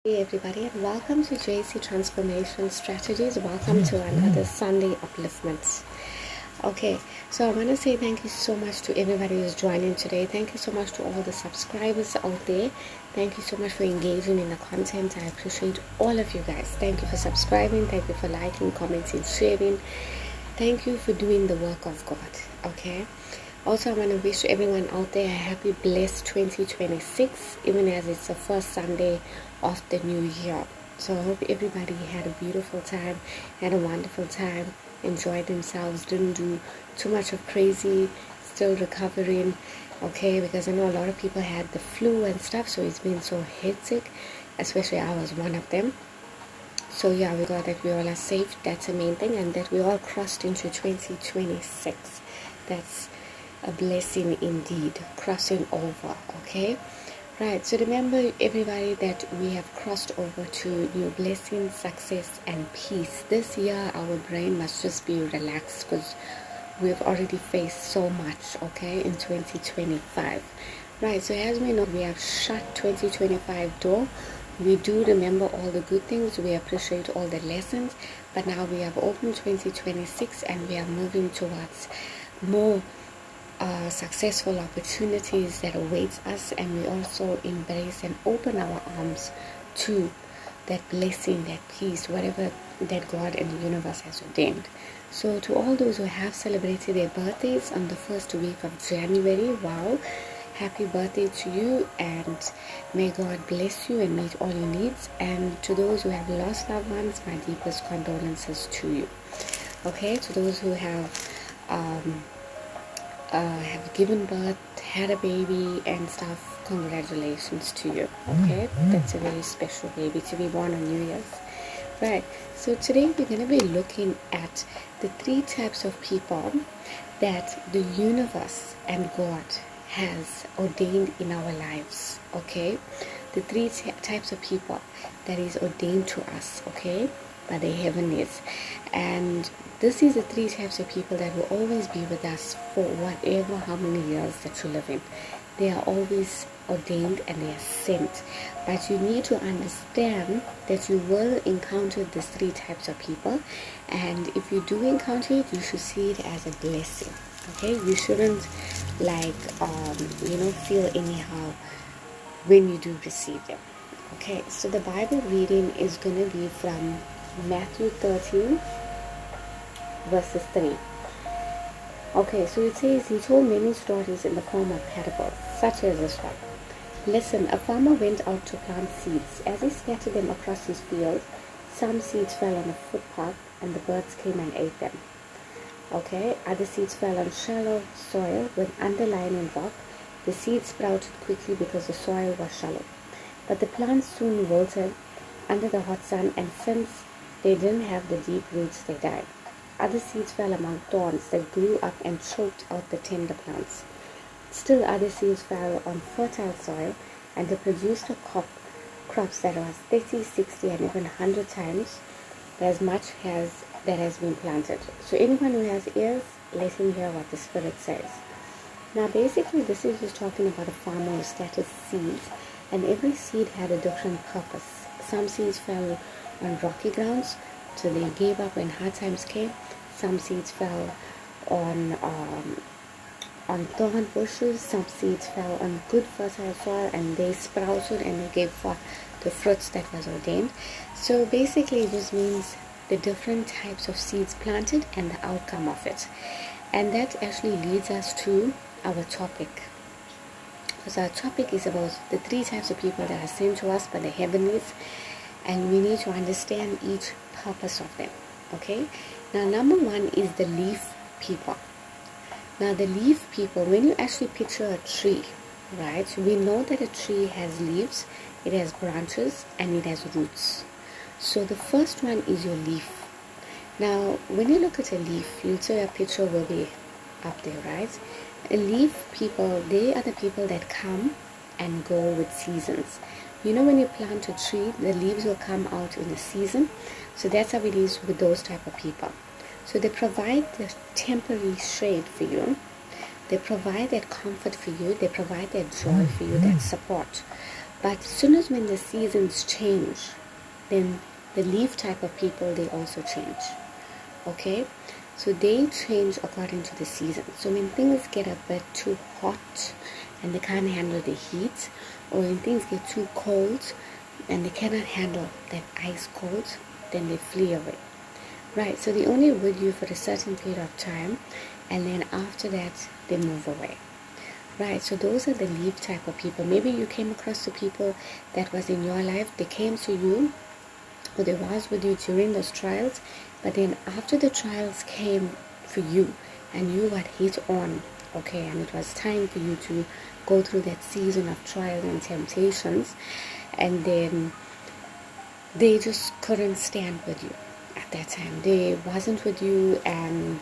Hey everybody, and welcome to JC Transformation Strategies. Welcome to another Sunday upliftment. Okay, so I want to say thank you so much to everybody who's joining today. Thank you so much to all the subscribers out there. Thank you so much for engaging in the content. I appreciate all of you guys. Thank you for subscribing. Thank you for liking, commenting, sharing. Thank you for doing the work of God. Okay. Also, I want to wish everyone out there a happy, blessed 2026, even as it's the first Sunday of the new year. So I hope everybody had a beautiful time, had a wonderful time, enjoyed themselves, didn't do too much of crazy, still recovering, okay, because I know a lot of people had the flu and stuff, so it's been so hectic, especially I was one of them. So yeah, we got that we all are safe, that's the main thing, and that we all crossed into 2026. That's a blessing indeed, crossing over. Okay, right, so remember everybody that we have crossed over to new blessings, success and peace. This year our brain must just be relaxed because we've already faced so much, okay, in 2025. Right, so as we know, we have shut 2025 door. We do remember all the good things, we appreciate all the lessons, but now we have opened 2026 and we are moving towards more successful opportunities that await us, and we also embrace and open our arms to that blessing, that peace, whatever that God and the universe has ordained. So to all those who have celebrated their birthdays on the first week of January, wow, happy birthday to you, and may God bless you and meet all your needs. And to those who have lost loved ones, my deepest condolences to you. Okay, to those who have given birth, had a baby and stuff, congratulations to you. Okay, that's a very special baby to be born on New Year's. Right, so today we're going to be looking at the three types of people that the universe and God has ordained in our lives. Okay, the three types of people that is ordained to us, okay, by the heavens. And this is the three types of people that will always be with us for whatever, how many years that you live in. They are always ordained and they are sent. But you need to understand that you will encounter these three types of people. And if you do encounter it, you should see it as a blessing. Okay, you shouldn't feel anyhow when you do receive them. Okay, so the Bible reading is going to be from Matthew 13 verses 3. Okay, so it says, he told many stories in the form of parables, such as this one. Listen, a farmer went out to plant seeds. As he scattered them across his field, some seeds fell on a footpath and the birds came and ate them. Okay, other seeds fell on shallow soil with underlying rock. The seeds sprouted quickly because the soil was shallow. But the plants soon wilted under the hot sun, and since they didn't have the deep roots, they died. Other seeds fell among thorns that grew up and choked out the tender plants. Still other seeds fell on fertile soil, and they produced a crops that was 30, 60, and even 100 times as much as that has been planted. So anyone who has ears, let him hear what the Spirit says. Now basically this is just talking about a farmer who scattered seeds, and every seed had a different purpose. Some seeds fell on rocky grounds, so they gave up when hard times came. Some seeds fell on thorn bushes. Some seeds fell on good fertile soil, and they sprouted and they gave forth the fruits that was ordained. So basically it just means the different types of seeds planted and the outcome of it. And that actually leads us to our topic. Because our topic is about the three types of people that are sent to us by the heavenlies, and we need to understand each purpose of them. Okay, now number one is the leaf people. Now the leaf people, when you actually picture a tree, right, we know that a tree has leaves, it has branches, and it has roots. So the first one is your leaf. Now when you look at a leaf, you'll see a picture will be up there, right? A leaf people, they are the people that come and go with seasons. You know, when you plant a tree, the leaves will come out in a season. So that's how it is with those type of people. So they provide the temporary shade for you. They provide that comfort for you. They provide that joy for you, that support. But as soon as when the seasons change, then the leaf type of people, they also change. Okay, so they change according to the season. So when things get a bit too hot and they can't handle the heat, or when things get too cold and they cannot handle that ice cold, then they flee away. Right, so they only with you for a certain period of time, and then after that they move away. Right, so those are the leaf type of people. Maybe you came across the people that was in your life, they came to you, or they was with you during those trials, but then after the trials came for you and you got hit on, okay, and it was time for you to go through that season of trials and temptations, and then they just couldn't stand with you at that time. They wasn't with you, and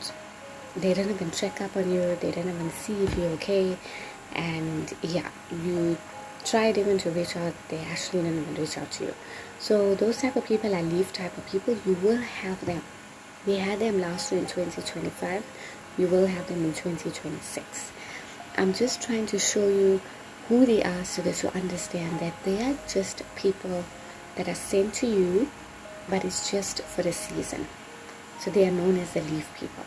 they didn't even check up on you, they didn't even see if you're okay, and yeah, you tried even to reach out, they actually didn't even reach out to you. So those type of people are leaf type of people. You will have them. We had them last year in 2025. You will have them in 2026. I'm just trying to show you who they are so that you understand that they are just people that are sent to you, but it's just for the season. So they are known as the leaf people.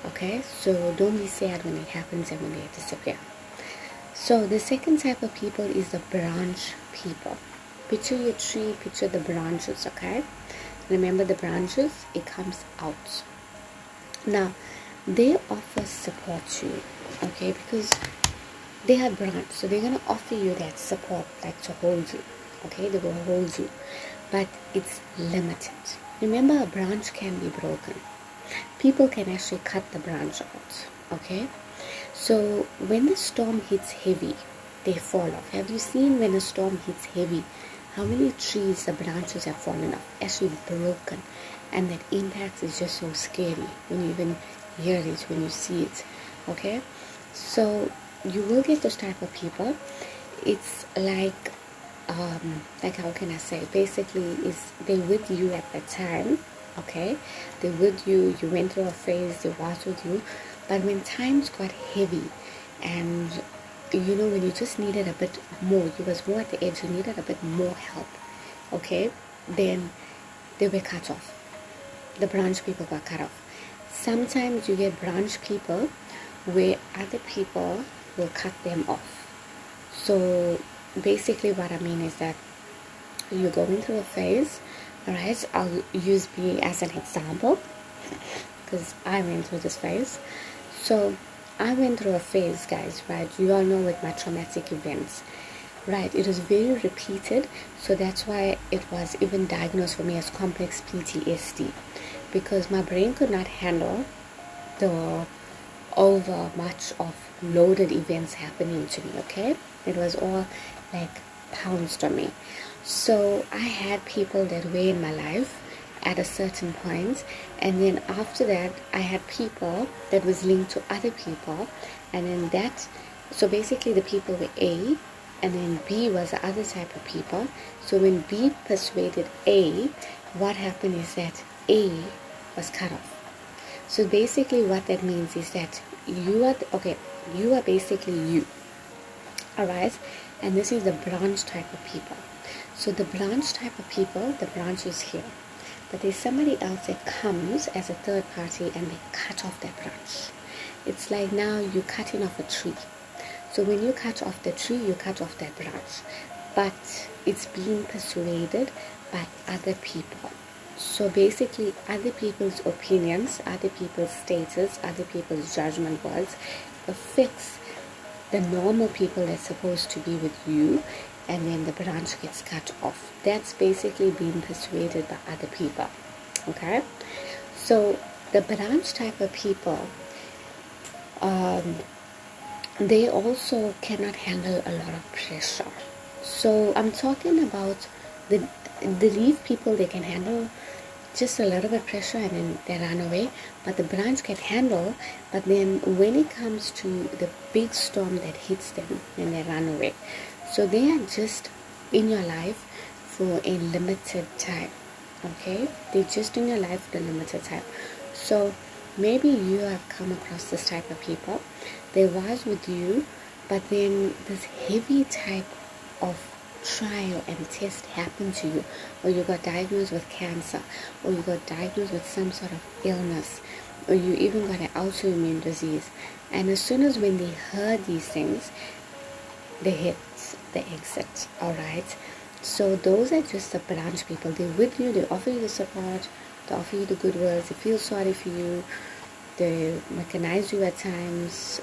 Okay, so don't be sad when it happens and when they disappear. So the second type of people is the branch people. Picture your tree, picture the branches, okay? Remember the branches, it comes out. Now, they offer support to you, okay? Because they are branch, so they're going to offer you that support, like to hold you, okay? They will hold you, but it's limited. Remember, a branch can be broken. People can actually cut the branch out, okay? So when the storm hits heavy, they fall off. Have you seen when a storm hits heavy, how many trees the branches have fallen off, actually broken, and that impact is just so scary when you even hear it, when you see it, okay? So you will get those type of people. It's like how can I say, basically is they with you at the time, okay? They with you, you went through a phase, they was with you, but when times got heavy and you know, when you just needed a bit more, you was more at the edge, you needed a bit more help, okay, then they were cut off. The branch people got cut off. Sometimes you get branch people where other people will cut them off. So basically what I mean is that you're going through a phase, alright, I'll use me as an example because I went through this phase. So I went through a phase, guys, right? You all know with my traumatic events, right? It was very repeated, so that's why it was even diagnosed for me as complex PTSD, because my brain could not handle the over much of loaded events happening to me, okay? It was all like pounced on me. So I had people that were in my life at a certain point, and then after that I had people that was linked to other people, and then that, so basically the people were A, and then B was the other type of people. So when B persuaded A, what happened is that A was cut off. So basically what that means is that you are basically you, alright, and this is the branch type of people. So the branch type of people, the branch is here, but there's somebody else that comes as a third party and they cut off that branch. It's like now you're cutting off a tree. So when you cut off the tree, you cut off that branch, but it's being persuaded by other people. So basically other people's opinions, other people's status, other people's judgment words affects the normal people that's supposed to be with you, and then the branch gets cut off. That's basically being persuaded by other people, okay? So the branch type of people, they also cannot handle a lot of pressure. So I'm talking about the leaf people. They can handle just a little bit pressure and then they run away, but the branch can handle, but then when it comes to the big storm that hits them, then they run away. So they are just in your life for a limited time, okay? They're just in your life for a limited time. So maybe you have come across this type of people. They was with you, but then this heavy type of trial and test happened to you, or you got diagnosed with cancer, or you got diagnosed with some sort of illness, or you even got an autoimmune disease, and as soon as when they heard these things, they hit the exit. All right, so those are just the branch people. They're with you, they offer you the support, they offer you the good words, they feel sorry for you, they recognize you at times,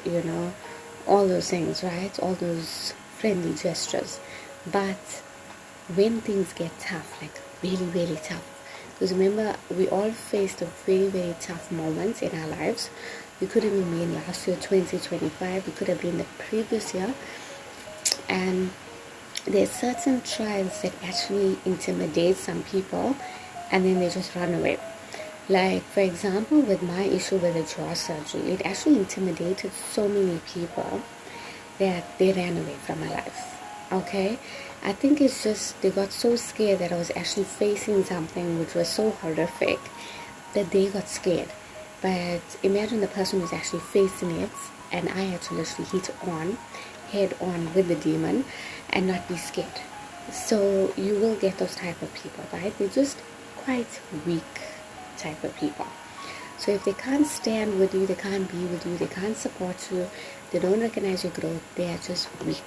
all those things, right? All those friendly gestures. But when things get tough, like really, really tough, because remember, we all faced a very, very tough moments in our lives. We could have even been last year, 2025. We could have been the previous year. And there's certain trials that actually intimidate some people, and then they just run away. Like, for example, with my issue with the jaw surgery, it actually intimidated so many people that they ran away from my life. Okay, I think it's just they got so scared that I was actually facing something which was so horrific that they got scared. But imagine the person who's actually facing it, and I had to literally head on with the demon and not be scared. So you will get those type of people, right? They're just quite weak type of people. So if they can't stand with you, they can't be with you, they can't support you, they don't recognize your growth, they are just weak.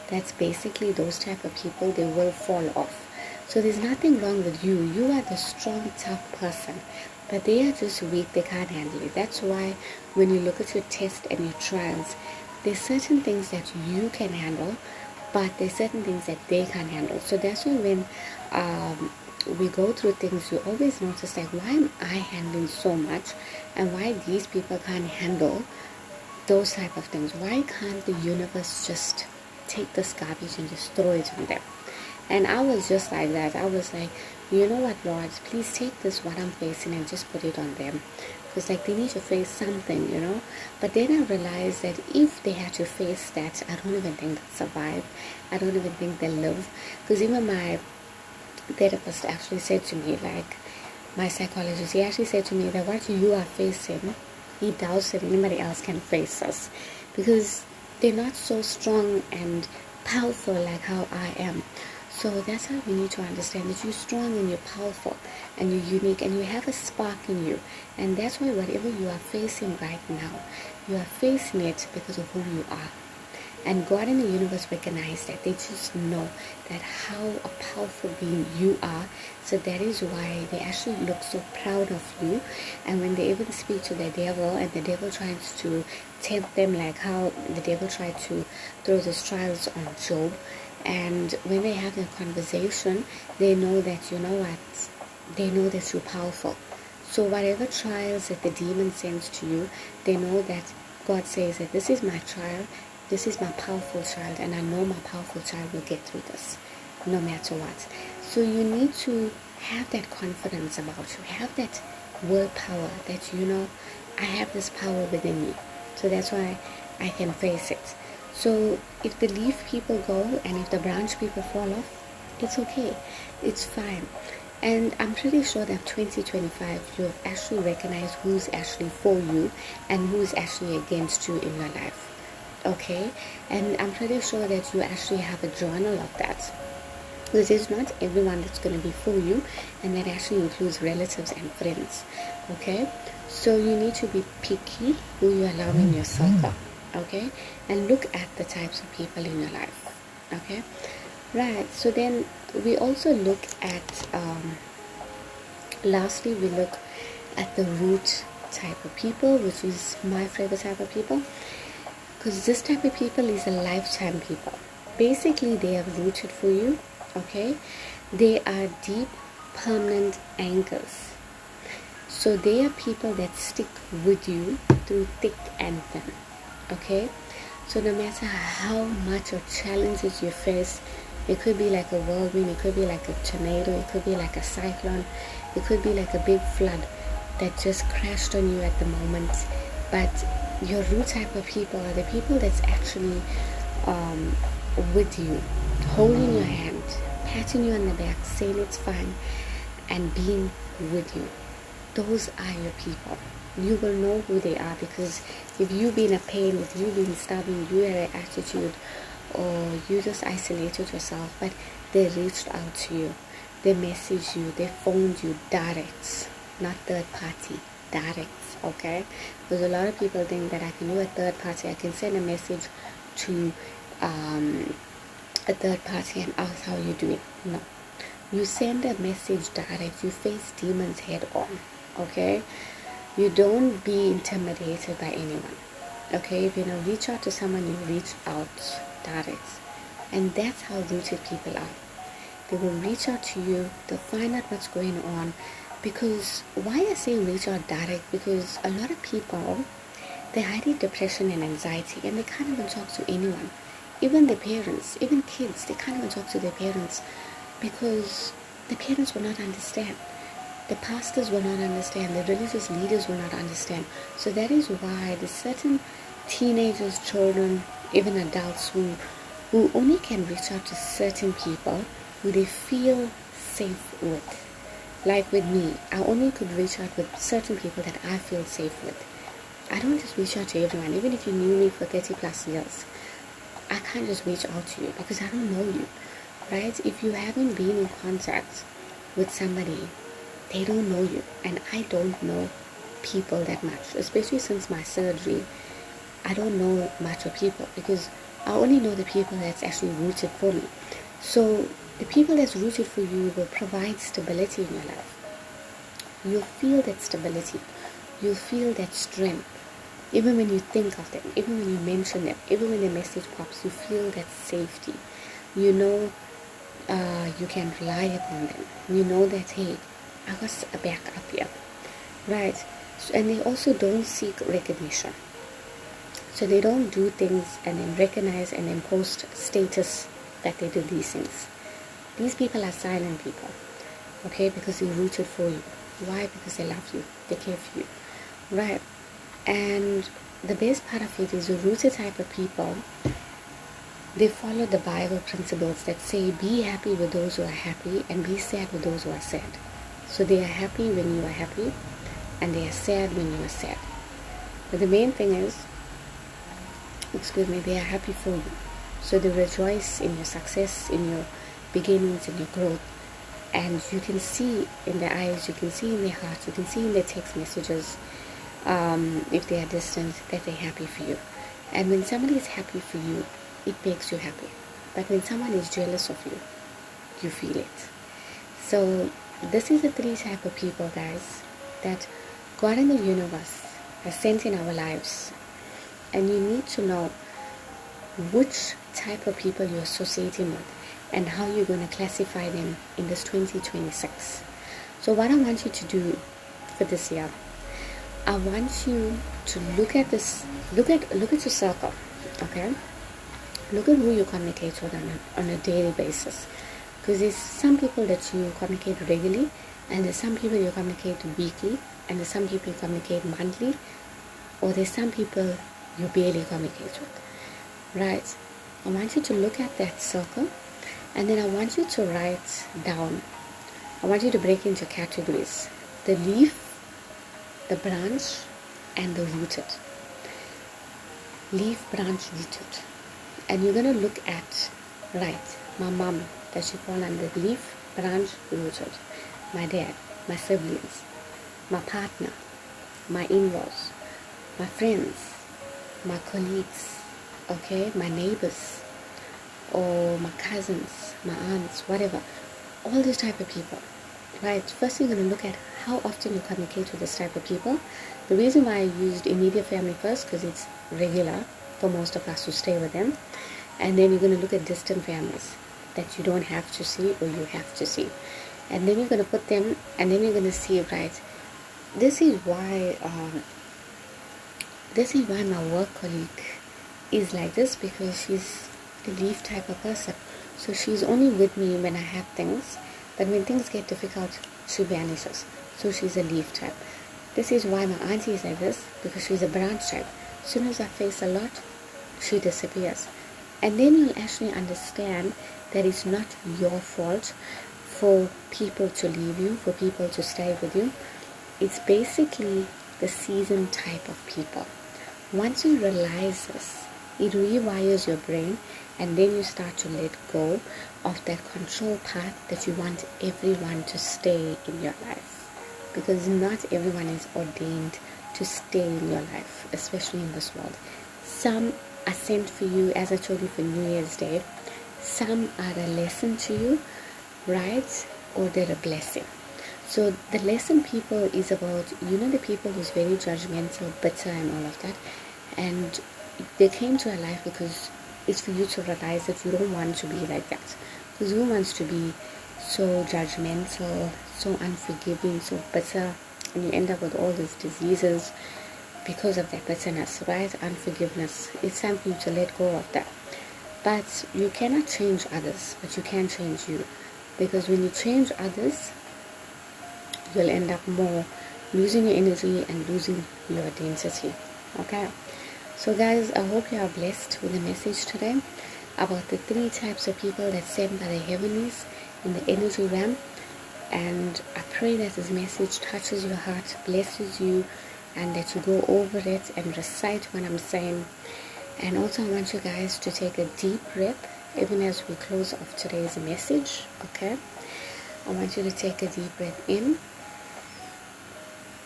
That's basically those type of people. They will fall off. So there's nothing wrong with you. You are the strong, tough person, but they are just weak. They can't handle it. That's why when you look at your test and your trials, there's certain things that you can handle, but there's certain things that they can't handle. So that's why when we go through things, you always notice like, why am I handling so much, and why these people can't handle those type of things? Why can't the universe just take this garbage and just throw it on them? And I was just like that. I was like, you know what, Lord, please take this what I'm facing and just put it on them, because like they need to face something. But then I realized that if they had to face that, I don't even think they'll survive. I don't even think they'll live, because even my therapist actually said to me, like my psychologist, he actually said to me that what you are facing, he doubts that anybody else can face us, because they're not so strong and powerful like how I am. So that's how we need to understand that you're strong and you're powerful and you're unique and you have a spark in you. And that's why whatever you are facing right now, you are facing it because of who you are. And God and the universe recognize that. They just know that how a powerful being you are. So that is why they actually look so proud of you. And when they even speak to the devil, and the devil tries to tempt them, like how the devil tried to throw these trials on Job, and when they have that conversation, they know that, you know what, they know that you're powerful. So whatever trials that the demon sends to you, they know that God says that this is my trial, this is my powerful child, and I know my powerful child will get through this no matter what. So you need to have that confidence about you, have that willpower that, I have this power within me. So that's why I can face it. So if the leaf people go and if the branch people fall off, it's okay. It's fine. And I'm pretty sure that 2025, you'll actually recognize who's actually for you and who's actually against you in your life. Okay? And I'm pretty sure that you actually have a journal of that. Because it's not everyone that's going to be for you, and that actually includes relatives and friends. Okay? So you need to be picky who you allow in your circle. Okay? And look at the types of people in your life. Okay? Right. So then we also look at, lastly, we look at the root type of people, which is my favorite type of people. Because this type of people is a lifetime people. Basically, they are rooted for you. Okay? They are deep, permanent anchors. So they are people that stick with you through thick and thin. Okay? So no matter how much of challenges you face, it could be like a whirlwind, it could be like a tornado, it could be like a cyclone, it could be like a big flood that just crashed on you at the moment. But your root type of people are the people that's actually with you, holding your hand, patting you on the back, saying it's fine, and being with you. Those are your people. You will know who they are, because if you've been a pain, if you've been stubborn, you had an attitude, or you just isolated yourself, but they reached out to you, they messaged you, they phoned you direct, not third party, direct. Okay, because a lot of people think that I can do a third party, I can send a message to a third party and ask how you doing. No, you send a message direct, you face demons head on. Okay, you don't be intimidated by anyone. Okay, if you reach out to someone, you reach out direct, and that's how rooted people are. They will reach out to you, they'll find out what's going on. Because why I say reach out direct, because a lot of people, they're hiding depression and anxiety, and they can't even talk to anyone, even their parents, even kids. They can't even talk to their parents because the parents will not understand, the pastors will not understand, the religious leaders will not understand. So that is why the certain teenagers, children, even adults who only can reach out to certain people who they feel safe with. Like with me, I only could reach out with certain people that I feel safe with. I don't just reach out to everyone. Even if you knew me for 30 plus years, I can't just reach out to you because I don't know you, right? If you haven't been in contact with somebody, they don't know you, and I don't know people that much, especially since my surgery. I don't know much of people because I only know the people that's actually rooted for me. So the people that's rooted for you will provide stability in your life. You'll feel that stability. You'll feel that strength. Even when you think of them, even when you mention them, even when the message pops, you feel that safety. You know you can rely upon them. You know that, hey, I got a backup here. Right? So, and they also don't seek recognition. So they don't do things and then recognize and then post status that they did these things. These people are silent people, okay, because they're rooted for you. Why? Because they love you, they care for you, right? And the best part of it is the rooted type of people, they follow the Bible principles that say be happy with those who are happy and be sad with those who are sad. So they are happy when you are happy and they are sad when you are sad. But the main thing is, they are happy for you. So they rejoice in your success, in your beginnings, in your growth. And you can see in their eyes, you can see in their hearts, you can see in their text messages, if they are distant, that they're happy for you. And when somebody is happy for you, it makes you happy. But when someone is jealous of you, you feel it. So this is the three type of people, guys, that God in the universe has sent in our lives. And you need to know which type of people you're associating with and how you're going to classify them in this 2026. So what I want you to do for this year, I want you to look at this, look at your circle, okay? Look at who you communicate with on a daily basis. Because there's some people that you communicate regularly, and there's some people you communicate weekly, and there's some people you communicate monthly, or there's some people you barely communicate with, right? I want you to look at that circle, and then I want you to write down, I want you to break into categories: the leaf, the branch, and the rooted. Leaf, branch, rooted. And you're going to look at, right, my mom, that she fall under leaf, branch, rooted. My dad, my siblings, my partner, my in-laws, my friends, my colleagues, okay, my neighbors, or my cousins, my aunts, whatever, all these type of people, right? First you're going to look at how often you communicate with this type of people. The reason why I used immediate family first, because it's regular for most of us to stay with them. And then you're going to look at distant families that you don't have to see or you have to see. And then you're going to put them, and then you're going to see, right, this is why my work colleague is like this, because she's the leaf type of person. So she's only with me when I have things, but when things get difficult, she vanishes. So she's a leaf type. This is why my auntie is like this, because she's a branch type. As soon as I face a lot, she disappears. And then you'll actually understand that it's not your fault for people to leave you, for people to stay with you. It's basically the season type of people. Once you realize this, it rewires your brain and then you start to let go of that control part that you want everyone to stay in your life, because not everyone is ordained to stay in your life, especially in this world. Some are sent for you, as I told you, for New Year's Day. Some are a lesson to you, right? Or they're a blessing. So the lesson people is about, the people who's very judgmental, bitter and all of that, and they came to our life because it's for you to realize that you don't want to be like that, because who wants to be so judgmental, so unforgiving, so bitter, and you end up with all these diseases because of that bitterness, right? Unforgiveness. It's time for you to let go of that. But you cannot change others, but you can change you, because when you change others, you'll end up more losing your energy and losing your identity. Okay, so guys, I hope you are blessed with the message today about the 3 types of people that's sent by the heavenlies in the energy realm. And I pray that this message touches your heart, blesses you, and that you go over it and recite what I'm saying. And also I want you guys to take a deep breath even as we close off today's message. Okay, I want you to take a deep breath in,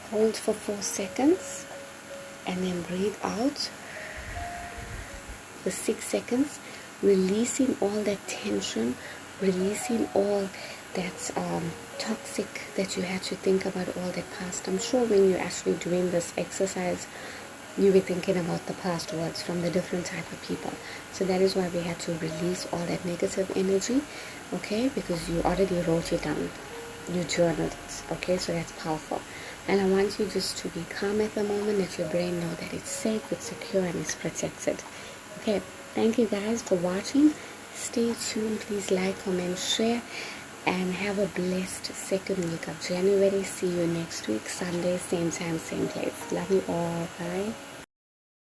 hold for 4 seconds, and then breathe out for 6 seconds, releasing all that tension, releasing all that toxic that you had to think about, all that past. I'm sure when you're actually doing this exercise, you were thinking about the past words from the different type of people. So that is why we had to release all that negative energy, okay, because you already wrote it down, you journaled it, okay, so that's powerful. And I want you just to be calm at the moment, let your brain know that it's safe, it's secure, and it's protected. Okay, thank you guys for watching. Stay tuned, please like, comment, share, and have a blessed second week of January. See you next week, Sunday, same time, same place. Love you all. Bye.